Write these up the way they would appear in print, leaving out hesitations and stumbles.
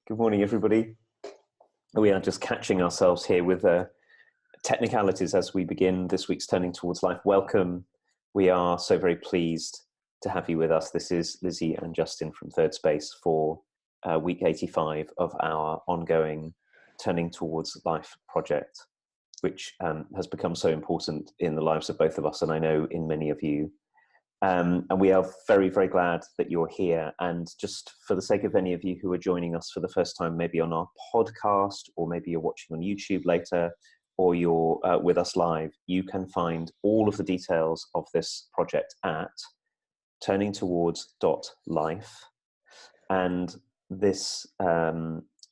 Good morning, everybody. We are just catching ourselves here with technicalities as we begin this week's Turning Towards Life. Welcome. We are so very pleased to have you with us. This is Lizzie and Justin from Thirdspace for week 85 of our ongoing Turning Towards Life project, which has become so important in the lives of both of us, and I know in many of you. And we are very, very glad that you're here. And just for the sake of any of you who are joining us for the first time, maybe on our podcast, or maybe you're watching on YouTube later, or you're with us live, you can find all of the details of this project at turningtowards.life. And this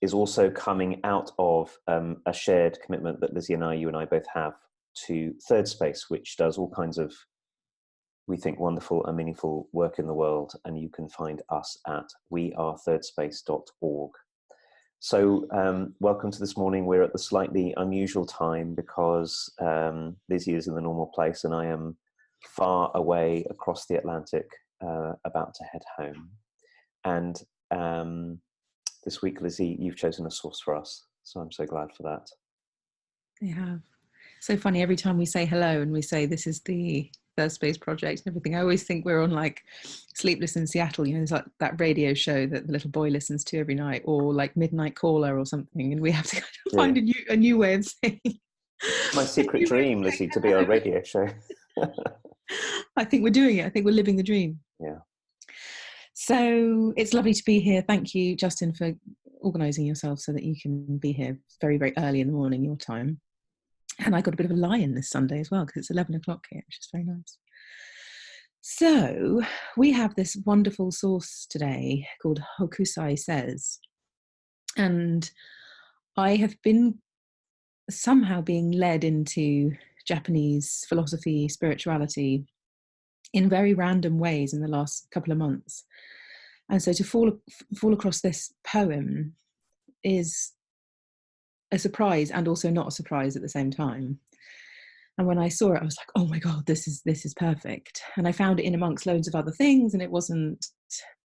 is also coming out of a shared commitment that Lizzie and you and I both have to Thirdspace, which does all kinds of, we think, wonderful and meaningful work in the world. And you can find us at wearethirdSpace.org. So welcome to this morning. We're at the slightly unusual time because Lizzie is in the normal place and I am far away across the Atlantic, about to head home. And this week, Lizzie, you've chosen a source for us. So I'm so glad for that. Yeah. So funny, every time we say hello and we say this is the Thirdspace project and everything, I always think we're on like Sleepless in Seattle, you know, there's like that radio show that the little boy listens to every night, or like Midnight Caller or something, and we have to kind of find a new way of saying. My secret dream, Lizzie, to be on a radio show. I think we're doing it. I think we're living the dream. Yeah. So it's lovely to be here. Thank you, Justin, for organising yourself so that you can be here very, very early in the morning, your time. And I got a bit of a lie-in this Sunday as well, because it's 11 o'clock here, which is very nice. So we have this wonderful source today called Hokusai Says. And I have been somehow being led into Japanese philosophy, spirituality in very random ways in the last couple of months. And so to fall across this poem is a surprise and also not a surprise at the same time. And when I saw it, I was like, oh my God, this is perfect. And I found it in amongst loads of other things, and it wasn't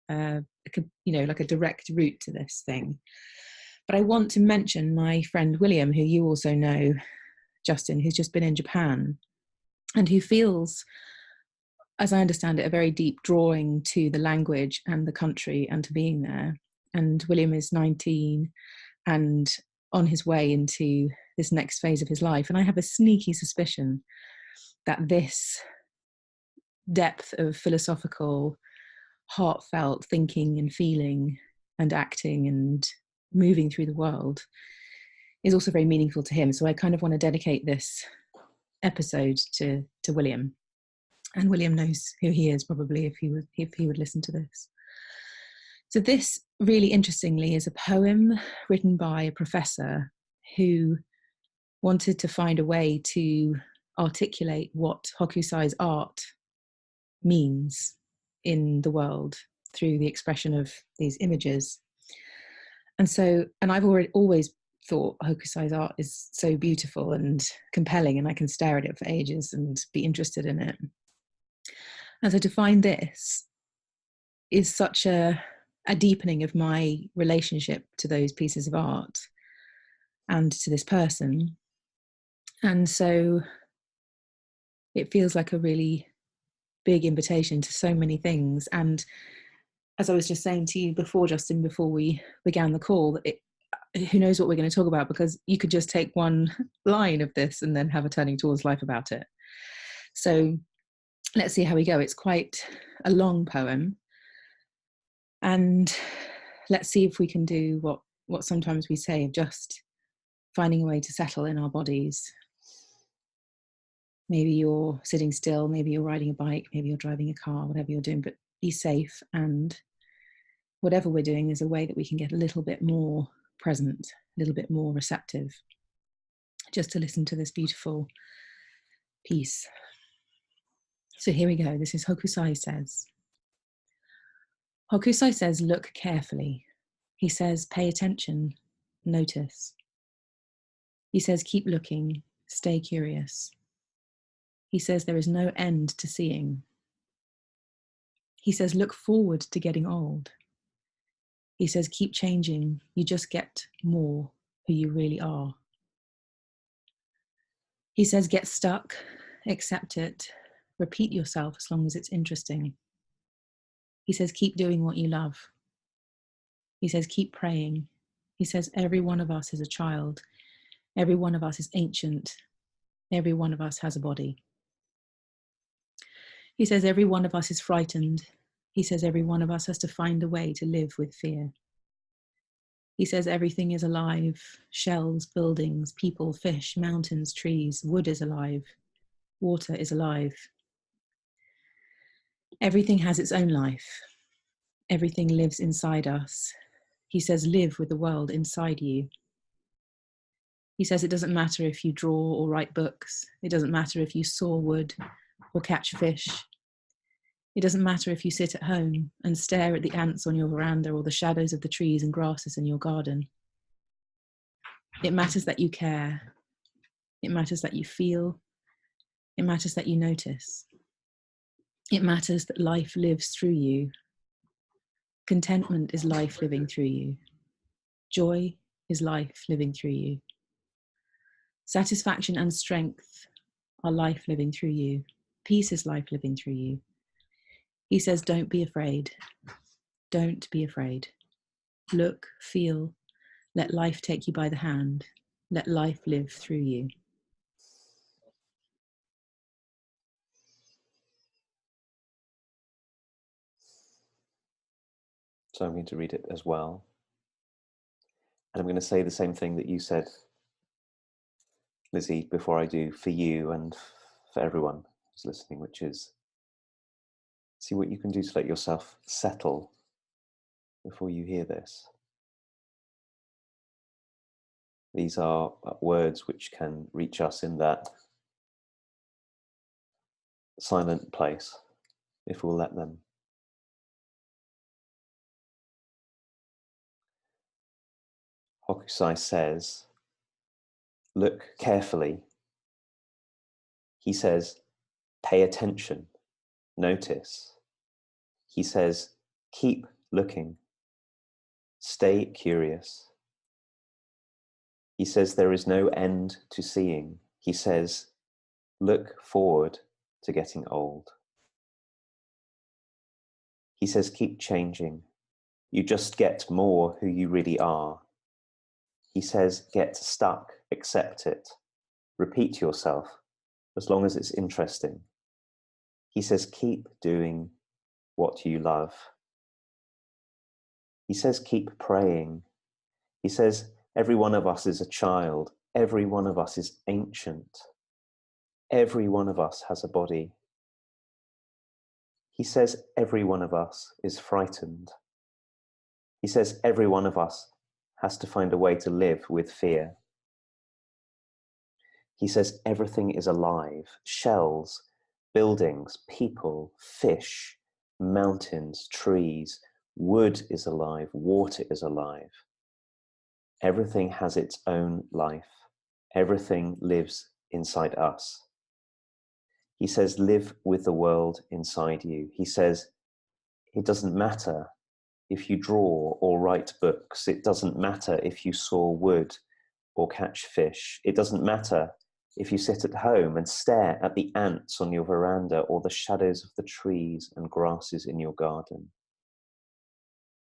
like a direct route to this thing. But I want to mention my friend William, who you also know, Justin, who's just been in Japan and who feels, as I understand it, a very deep drawing to the language and the country and to being there. And William is 19 and on his way into this next phase of his life. And I have a sneaky suspicion that this depth of philosophical, heartfelt thinking and feeling and acting and moving through the world is also very meaningful to him. So I kind of want to dedicate this episode to William. And William knows who he is probably if he would listen to this. So this, really interestingly, is a poem written by a professor who wanted to find a way to articulate what Hokusai's art means in the world through the expression of these images. And I've always thought Hokusai's art is so beautiful and compelling, and I can stare at it for ages and be interested in it. And so to find this is such a deepening of my relationship to those pieces of art and to this person. And so it feels like a really big invitation to so many things. And as I was just saying to you before, Justin, before we began the call, who knows what we're going to talk about, because you could just take one line of this and then have a Turning Towards Life about it. So let's see how we go. It's quite a long poem. And let's see if we can do what sometimes we say of just finding a way to settle in our bodies. Maybe you're sitting still, maybe you're riding a bike, maybe you're driving a car, whatever you're doing, but be safe. And whatever we're doing is a way that we can get a little bit more present, a little bit more receptive, just to listen to this beautiful piece. So here we go. This is Hokusai Says. Hokusai says, look carefully. He says, pay attention, notice. He says, keep looking, stay curious. He says, there is no end to seeing. He says, look forward to getting old. He says, keep changing. You just get more who you really are. He says, get stuck, accept it, repeat yourself as long as it's interesting. He says, keep doing what you love. He says, keep praying. He says, every one of us is a child. Every one of us is ancient. Every one of us has a body. He says, every one of us is frightened. He says, every one of us has to find a way to live with fear. He says, everything is alive. Shells, buildings, people, fish, mountains, trees. Wood is alive. Water is alive. Everything has its own life. Everything lives inside us. He says, live with the world inside you. He says, it doesn't matter if you draw or write books. It doesn't matter if you saw wood or catch fish. It doesn't matter if you sit at home and stare at the ants on your veranda or the shadows of the trees and grasses in your garden. It matters that you care. It matters that you feel. It matters that you notice. It matters that life lives through you. Contentment is life living through you. Joy is life living through you. Satisfaction and strength are life living through you. Peace is life living through you. He says, don't be afraid. Don't be afraid. Look, feel, let life take you by the hand. Let life live through you. So I'm going to read it as well. And I'm going to say the same thing that you said, Lizzie, before I do, for you and for everyone who's listening, which is see what you can do to let yourself settle before you hear this. These are words which can reach us in that silent place, if we'll let them. Hokusai says, look carefully. He says, pay attention, notice. He says, keep looking, stay curious. He says, there is no end to seeing. He says, look forward to getting old. He says, keep changing. You just get more who you really are. He says, get stuck, accept it. Repeat yourself, as long as it's interesting. He says, keep doing what you love. He says, keep praying. He says, every one of us is a child. Every one of us is ancient. Every one of us has a body. He says, every one of us is frightened. He says, every one of us has to find a way to live with fear. He says, everything is alive. Shells, buildings, people, fish, mountains, trees, wood is alive, water is alive. Everything has its own life. Everything lives inside us. He says, live with the world inside you. He says, it doesn't matter if you draw or write books. It doesn't matter if you saw wood or catch fish. It doesn't matter if you sit at home and stare at the ants on your veranda or the shadows of the trees and grasses in your garden.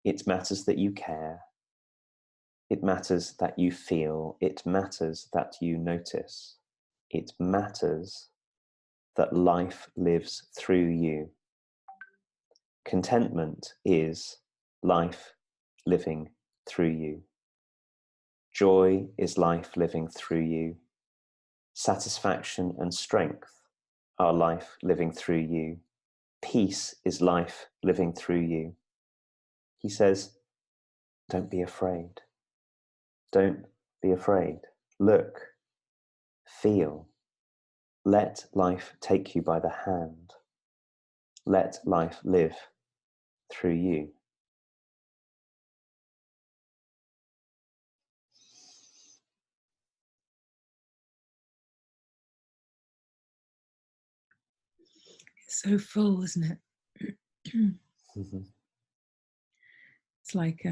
It matters that you care. It matters that you feel. It matters that you notice. It matters that life lives through you. Contentment is life living through you. Joy is life living through you. Satisfaction and strength are life living through you. Peace is life living through you. He says, don't be afraid. Don't be afraid. Look, feel. Let life take you by the hand. Let life live through you. It's so full, isn't it? Mm-hmm. It's like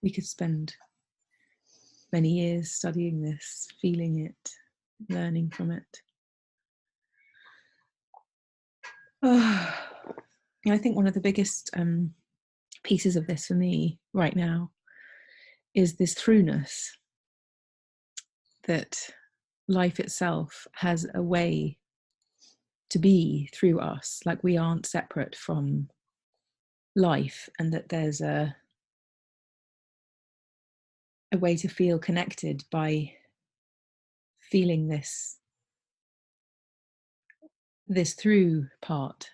we could spend many years studying this, feeling it, learning from it. I think one of the biggest pieces of this for me right now is this throughness, that life itself has a way to be through us, like we aren't separate from life, and that there's a way to feel connected by feeling this through part,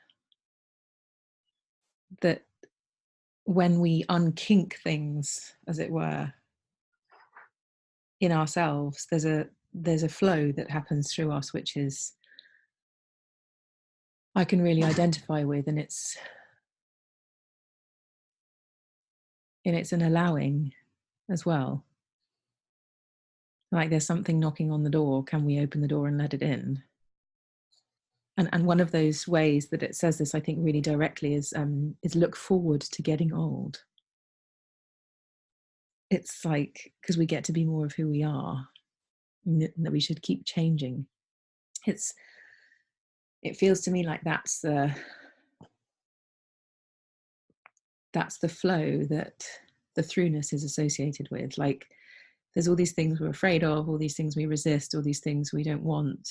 that when we unkink things, as it were, in ourselves, there's a flow that happens through us, which is I can really identify with, and it's an allowing as well. Like there's something knocking on the door, can we open the door and let it in? And one of those ways that it says this, I think, really directly is look forward to getting old. It's like, because we get to be more of who we are, and that we should keep changing. It feels to me like that's the flow that the throughness is associated with. Like there's all these things we're afraid of, all these things we resist, all these things we don't want.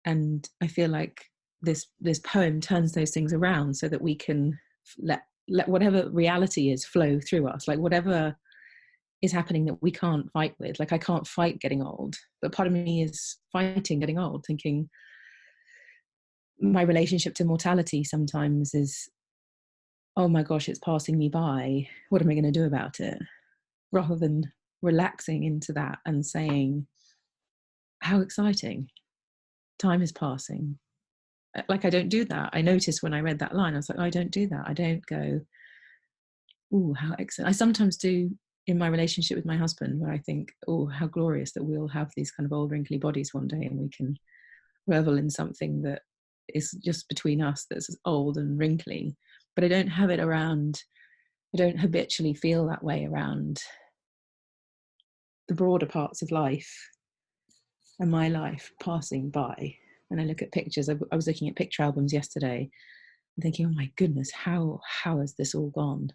And I feel like this poem turns those things around so that we can let whatever reality is flow through us, like whatever is happening that we can't fight with. Like I can't fight getting old, but part of me is fighting getting old, thinking my relationship to mortality sometimes is, oh my gosh, it's passing me by, what am I going to do about it? Rather than relaxing into that and saying, how exciting, time is passing. Like I don't do that. I noticed when I read that line, I was like, oh, I don't do that. I don't go, oh, how excellent. I sometimes do in my relationship with my husband, where I think, oh, how glorious that we'll have these kind of old wrinkly bodies one day and we can revel in something that is just between us, that's old and wrinkly. But I don't have it around, I don't habitually feel that way around the broader parts of life and my life passing by. And I look at pictures, I was looking at picture albums yesterday and thinking, oh my goodness, how has this all gone?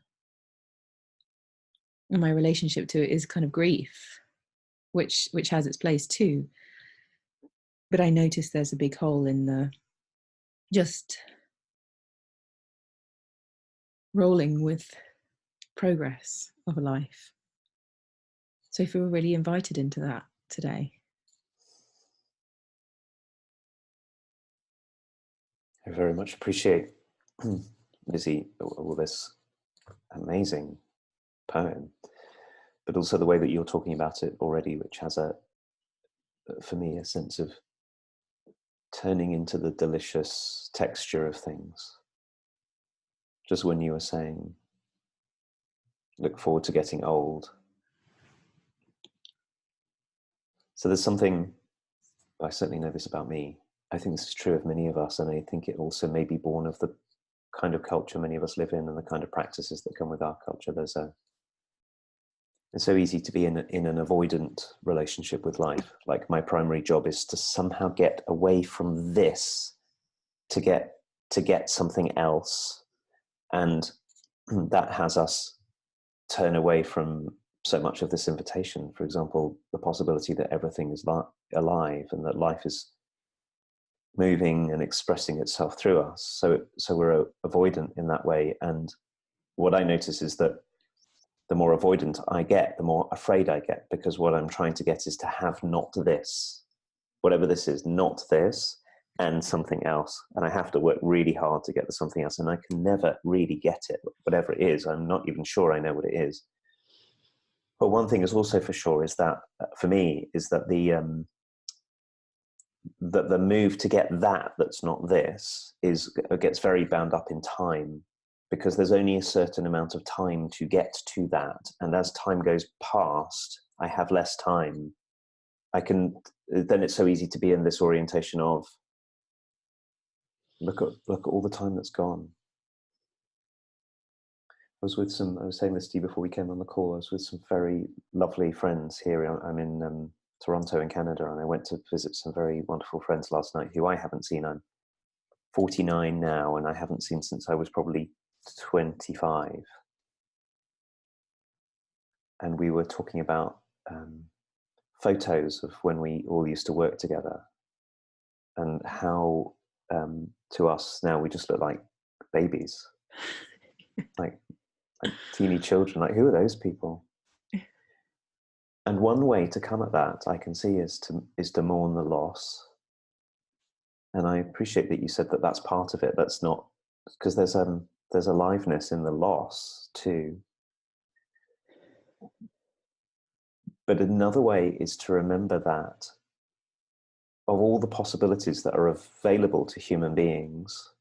And my relationship to it is kind of grief, which has its place too. But I notice there's a big hole in the just rolling with progress of a life. So I feel really invited into that today. I very much appreciate, Lizzie, all this amazing poem, but also the way that you're talking about it already, which has for me, a sense of turning into the delicious texture of things. Just when you were saying, look forward to getting old. So there's something, I certainly know this about me, I think this is true of many of us, and I think it also may be born of the kind of culture many of us live in and the kind of practices that come with our culture. It's so easy to be in an avoidant relationship with life. Like my primary job is to somehow get away from this to get something else. And that has us turn away from so much of this invitation. For example, the possibility that everything is alive and that life is moving and expressing itself through us. So we're avoidant in that way. And what I notice is that the more avoidant I get, the more afraid I get, because what I'm trying to get is to have not this, whatever this is, not this, and something else. And I have to work really hard to get the something else, and I can never really get it, whatever it is. I'm not even sure I know what it is. But one thing is also for sure is that, for me, is that the move to get that's not this gets very bound up in time, because there's only a certain amount of time to get to that. And as time goes past, I have less time. Then it's so easy to be in this orientation of, look at all the time that's gone. I was saying this to you before we came on the call, I was with some very lovely friends here. I'm in Toronto in Canada, and I went to visit some very wonderful friends last night who I haven't seen. I'm 49 now, and I haven't seen since I was probably 25. And we were talking about photos of when we all used to work together, and how to us now we just look like babies, like teeny children. Like, who are those people? And one way to come at that, I can see, is to mourn the loss. And I appreciate that you said that that's part of it. That's not, because there's aliveness in the loss too. But another way is to remember that of all the possibilities that are available to human beings,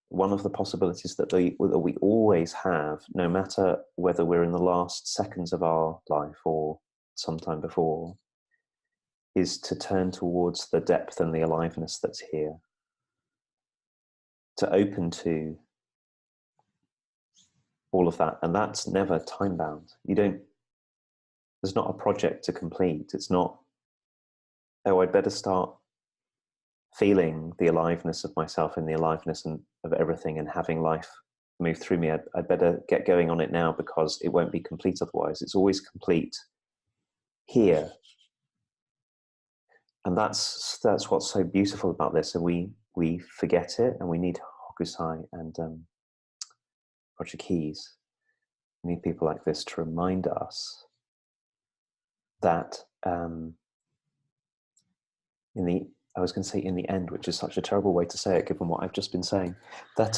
one of the possibilities that we always have, no matter whether we're in the last seconds of our life or sometime before, is to turn towards the depth and the aliveness that's here, to open to all of that. And that's never time bound. There's not a project to complete. It's not, oh, I'd better start feeling the aliveness of myself and the aliveness of everything and having life move through me. I'd better get going on it now because it won't be complete otherwise. It's always complete here. And that's what's so beautiful about this. And we forget it, and we need Hokusai and Roger Keyes. We need people like this to remind us that I was going to say in the end, which is such a terrible way to say it given what I've just been saying, that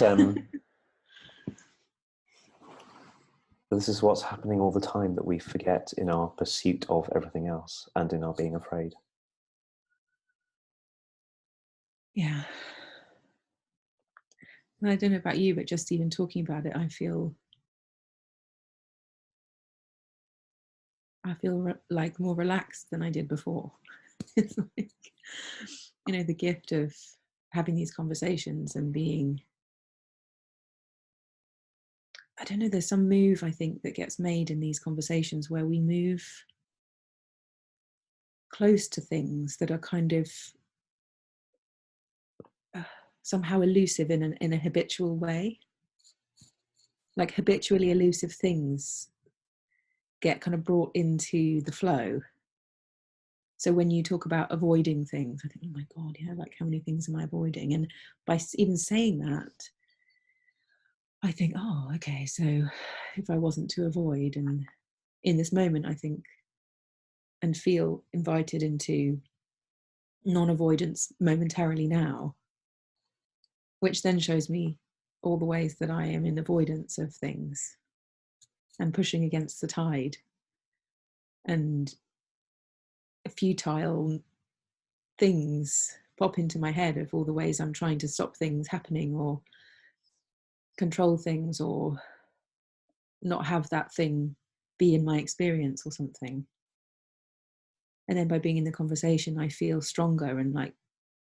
this is what's happening all the time, that we forget in our pursuit of everything else and in our being afraid. Yeah. And I don't know about you, but just even talking about it, I feel like more relaxed than I did before. It's like, the gift of having these conversations and being, I don't know, there's some move I think that gets made in these conversations where we move close to things that are kind of somehow elusive in a habitual way. Like habitually elusive things get kind of brought into the flow. So when you talk about avoiding things, I think, oh my God, yeah, like how many things am I avoiding? And by even saying that, I think, oh, okay, so if I wasn't to avoid, and in this moment, I think, and feel invited into non-avoidance momentarily now, which then shows me all the ways that I am in avoidance of things and pushing against the tide and futile things pop into my head of all the ways I'm trying to stop things happening or control things or not have that thing be in my experience or something. And then by being in the conversation, I feel stronger and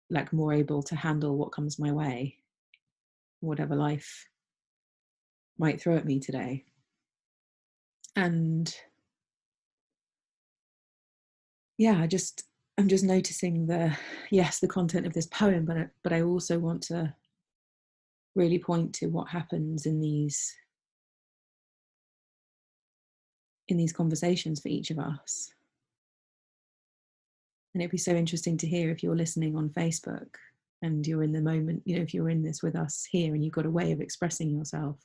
like more able to handle what comes my way, whatever life might throw at me today. And yeah, I'm just noticing the content of this poem, but I also want to really point to what happens in these conversations for each of us. And it'd be so interesting to hear if you're listening on Facebook and you're in the moment, if you're in this with us here and you've got a way of expressing yourself.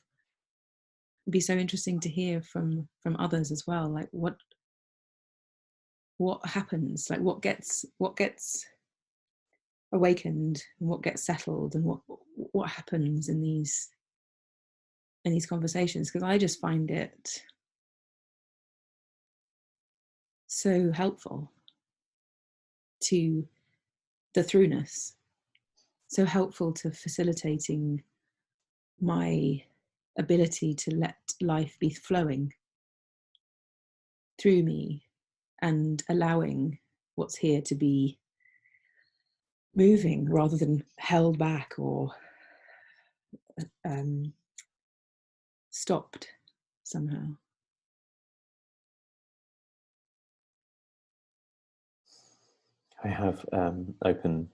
It'd be so interesting to hear from others as well, like what happens, like what gets awakened and what gets settled and what happens in these conversations, because I just find it so helpful to the throughness, so helpful to facilitating my ability to let life be flowing through me and allowing what's here to be moving rather than held back or stopped somehow. I have open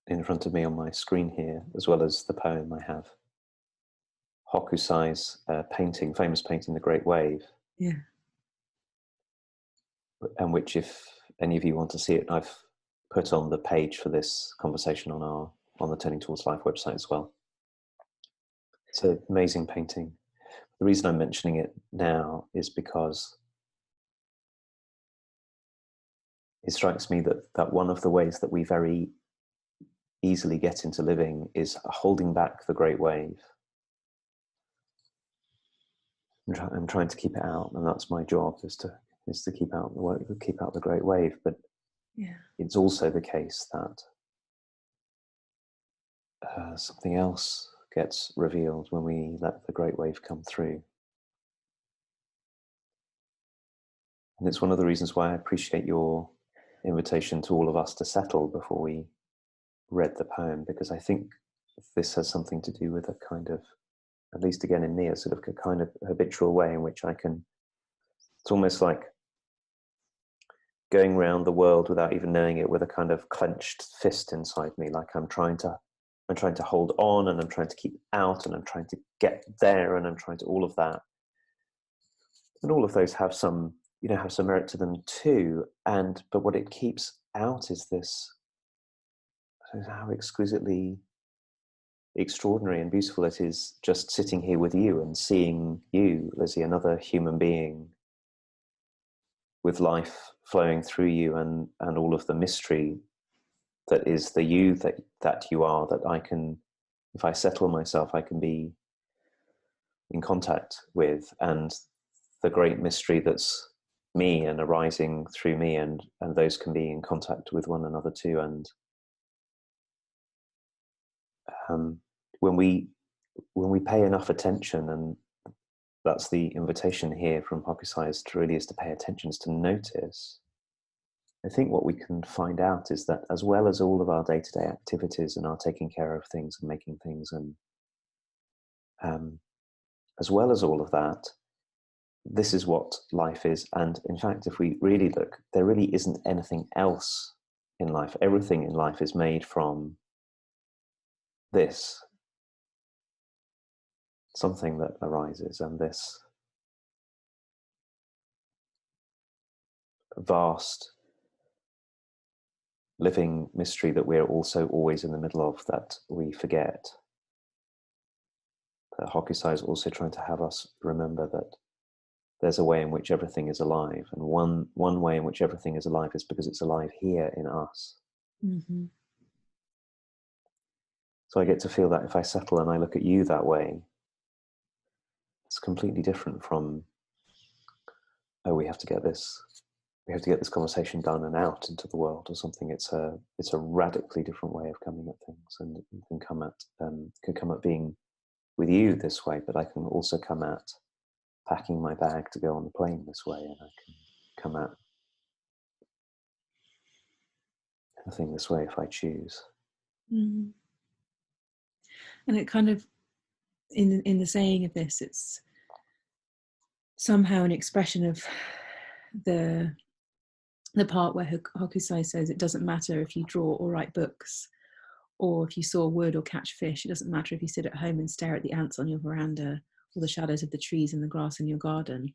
in front of me on my screen here, as well as the poem, I have Hokusai's painting, famous painting, The Great Wave. Yeah. And which, if any of you want to see it, I've put on the page for this conversation on the Turning Towards Life website as well. It's an amazing painting. The reason I'm mentioning it now is because it strikes me that one of the ways that we very easily get into living is holding back the great wave. I'm trying to keep it out, and that's my job, is to keep out the great wave. But Yeah. it's also the case that something else gets revealed when we let the great wave come through. And it's one of the reasons why I appreciate your invitation to all of us to settle before we read the poem, because I think this has something to do with a kind of, at least again in me, a sort of a kind of habitual way in which I can, it's almost like going around the world without even knowing it with a kind of clenched fist inside me, like I'm trying to hold on, and I'm trying to keep out, and I'm trying to get there, and I'm trying to all of that. And all of those have some merit to them too. But what it keeps out is this, how exquisitely extraordinary and beautiful it is just sitting here with you and seeing you, Lizzie, another human being with life flowing through you, and all of the mystery that is the you that you are, that I can, if I settle myself, I can be in contact with, and the great mystery that's me and arising through me, and those can be in contact with one another too. And when we pay enough attention, and that's the invitation here from Hokusai, is to pay attention, is to notice. I think what we can find out is that, as well as all of our day-to-day activities and our taking care of things and making things, and as well as all of that, this is what life is. And in fact, if we really look, there really isn't anything else in life. Everything in life is made from this, something that arises, and this vast living mystery that we're also always in the middle of, that we forget. Hokusai is also trying to have us remember that there's a way in which everything is alive, and one way in which everything is alive is because it's alive here in us. Mm-hmm. So I get to feel that if I settle and I look at you that way, it's completely different from, oh, we have to get this conversation done and out into the world or something. It's a radically different way of coming at things, and it can come at being with you this way, but I can also come at packing my bag to go on the plane this way, and I can come at anything this way if I choose. Mm-hmm. And it kind of, in the saying of this, it's somehow an expression of the part where Hokusai says it doesn't matter if you draw or write books, or if you saw wood or catch fish. It doesn't matter if you sit at home and stare at the ants on your veranda, or the shadows of the trees and the grass in your garden.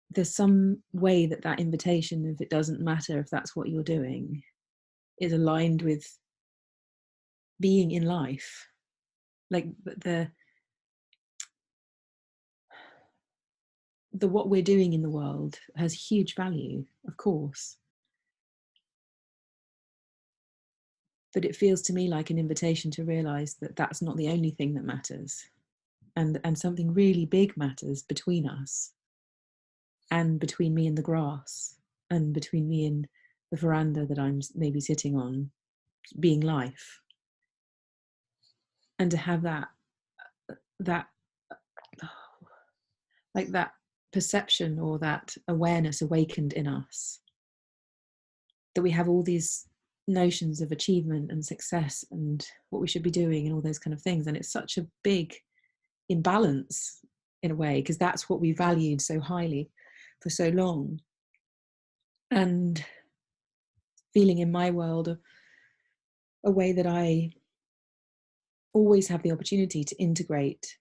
There's some way that invitation of it doesn't matter if that's what you're doing is aligned with being in life. Like the what we're doing in the world has huge value, of course. But it feels to me like an invitation to realize that that's not the only thing that matters. And something really big matters between us, and between me and the grass, and between me and the veranda that I'm maybe sitting on, being life. And to have that like that perception or that awareness awakened in us, that we have all these notions of achievement and success and what we should be doing and all those kind of things, and it's such a big imbalance in a way, because that's what we valued so highly for so long. And feeling in my world a way that I always have the opportunity to integrate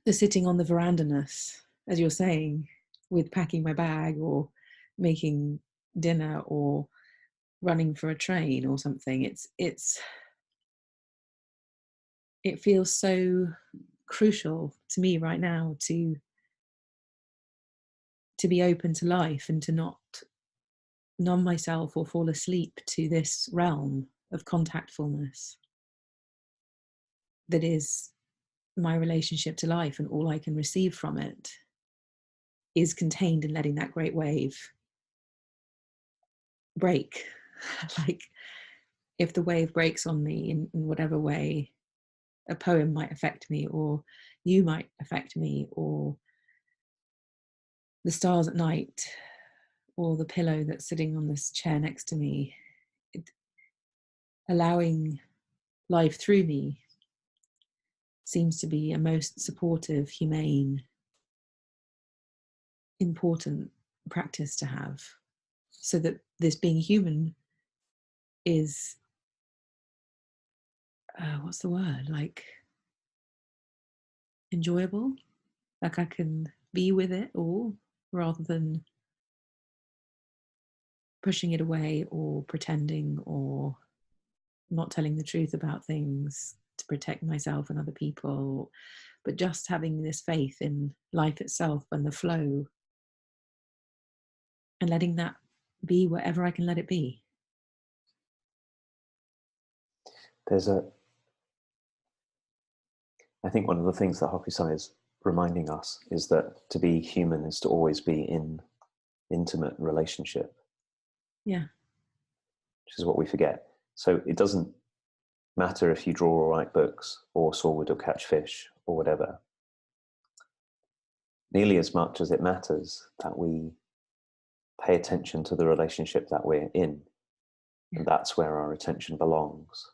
the sitting on the veranda-ness, as you're saying, with packing my bag or making dinner or running for a train or something. It feels so crucial to me right now to be open to life and to not numb myself or fall asleep to this realm of contactfulness that is my relationship to life, and all I can receive from it is contained in letting that great wave break. Like, if the wave breaks on me in whatever way a poem might affect me, or you might affect me, or the stars at night, or the pillow that's sitting on this chair next to me, allowing life through me seems to be a most supportive, humane, important practice to have, so that this being human is, what's the word, like, enjoyable. Like, I can be with it all rather than pushing it away or pretending or not telling the truth about things to protect myself and other people, but just having this faith in life itself and the flow, and letting that be wherever I can let it be. I think one of the things that Hokusai is reminding us is that to be human is to always be in intimate relationship. Yeah. Which is what we forget. So it doesn't matter if you draw or write books or saw wood or catch fish or whatever. Nearly as much as it matters that we pay attention to the relationship that we're in. Yeah. And that's where our attention belongs.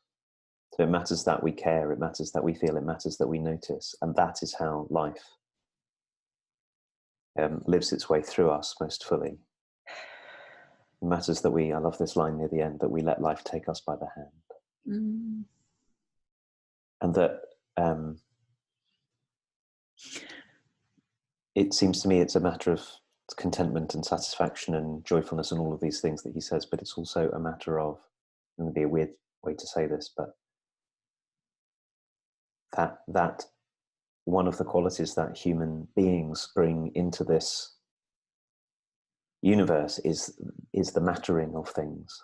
So it matters that we care, it matters that we feel, it matters that we notice. And that is how life lives its way through us most fully. It matters that I love this line near the end, that we let life take us by the hand. Mm. And that it seems to me it's a matter of contentment and satisfaction and joyfulness and all of these things that he says, but it's also a matter of, it would be a weird way to say this, but that one of the qualities that human beings bring into this universe is the mattering of things.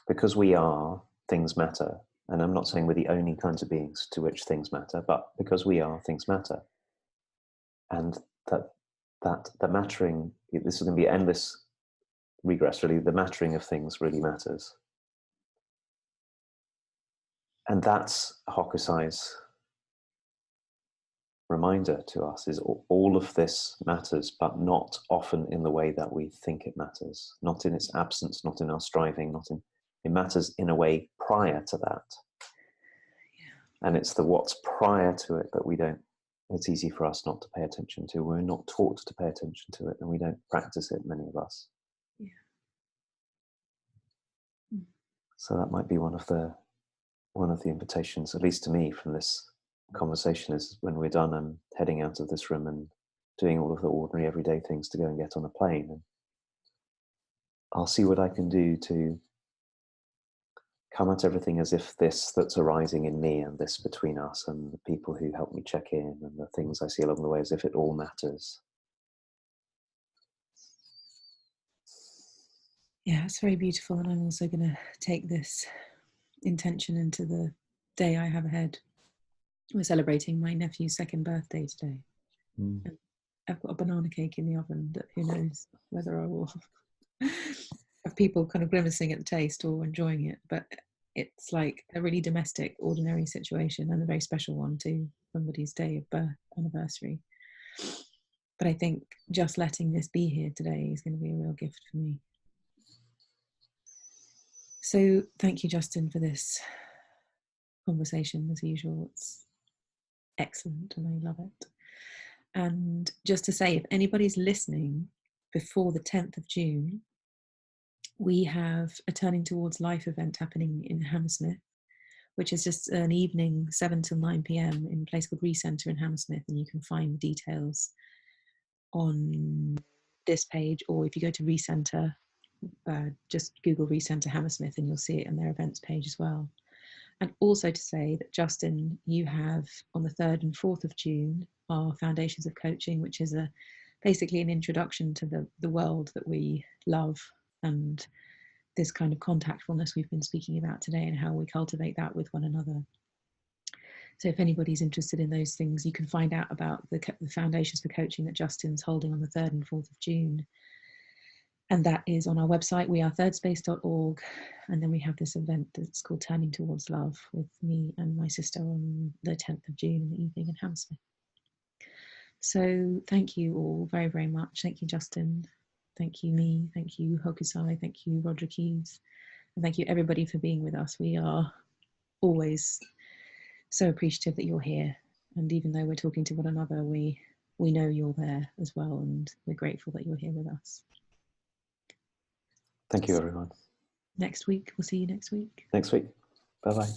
Because we are, things matter. And I'm not saying we're the only kinds of beings to which things matter, but because we are, things matter. And that the mattering, this is going to be endless regress, really. The mattering of things really matters. And that's Hokusai's reminder to us, is all of this matters, but not often in the way that we think it matters. Not in its absence, not in our striving, it matters in a way prior to that. Yeah. And it's the what's prior to it that it's easy for us not to pay attention to. We're not taught to pay attention to it, and we don't practice it, many of us. Yeah. So that might be one of the invitations, at least to me, from this conversation, is when we're done, I'm heading out of this room and doing all of the ordinary everyday things to go and get on a plane. And I'll see what I can do to come at everything as if this that's arising in me and this between us and the people who help me check in and the things I see along the way, as if it all matters. Yeah, it's very beautiful. And I'm also going to take this intention into the day I have ahead. We're celebrating my nephew's 2nd birthday today. And I've got a banana cake in the oven that who knows whether I will have people kind of grimacing at the taste or enjoying it. But it's like a really domestic, ordinary situation, and a very special one too, somebody's day of birth anniversary. But I think just letting this be here today is going to be a real gift for me. So thank you, Justin, for this conversation. As usual, it's excellent and I love it. And just to say, if anybody's listening before the 10th of June, we have a Turning Towards Life event happening in Hammersmith, which is just an evening, 7 till 9 p.m. in a place called Recenter in Hammersmith. And you can find the details on this page, or if you go to Recenter, just Google Recenter Hammersmith and you'll see it on their events page as well. And also to say that, Justin, you have on the 3rd and 4th of June our Foundations of Coaching, which is basically an introduction to the world that we love, and this kind of contactfulness we've been speaking about today, and how we cultivate that with one another. So if anybody's interested in those things, you can find out about the Foundations for Coaching that Justin's holding on the 3rd and 4th of June. And that is on our website, wearethirdSpace.org. And then we have this event that's called Turning Towards Love with me and my sister on the 10th of June in the evening in Hammersmith. So thank you all very, very much. Thank you, Justin. Thank you, me. Thank you, Hokusai. Thank you, Roger Keys. And thank you, everybody, for being with us. We are always so appreciative that you're here. And even though we're talking to one another, we know you're there as well. And we're grateful that you're here with us. Thank you, everyone. Next week. We'll see you next week. Next week. Bye-bye.